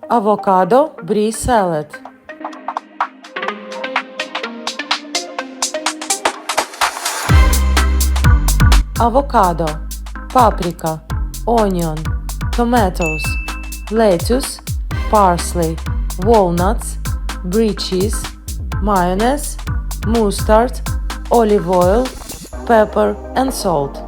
Avocado Brie Salad. Avocado, paprika, onion, tomatoes, lettuce, parsley, walnuts, brie cheese, mayonnaise, mustard, olive oil, pepper and salt.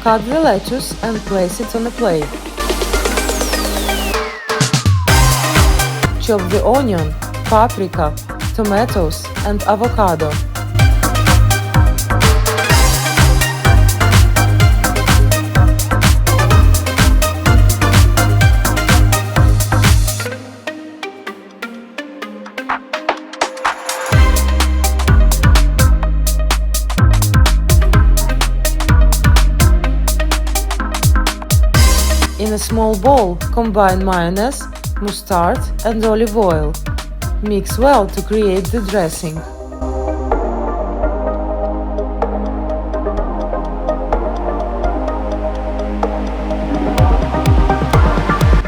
Cut the lettuce and place it on a plate. Chop the onion, paprika, tomatoes and avocado. In a small bowl, combine mayonnaise, mustard and olive oil. Mix well to create the dressing.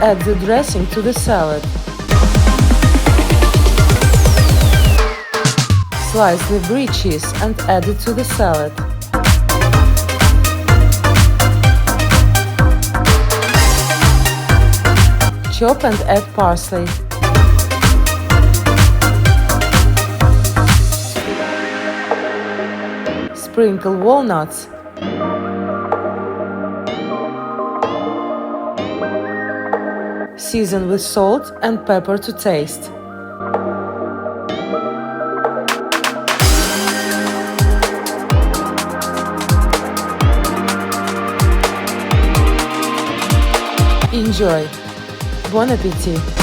Add the dressing to the salad. Slice the brie cheese and add it to the salad. Chop and add parsley. Sprinkle walnuts. Season with salt and pepper to taste. Enjoy! Bon appétit!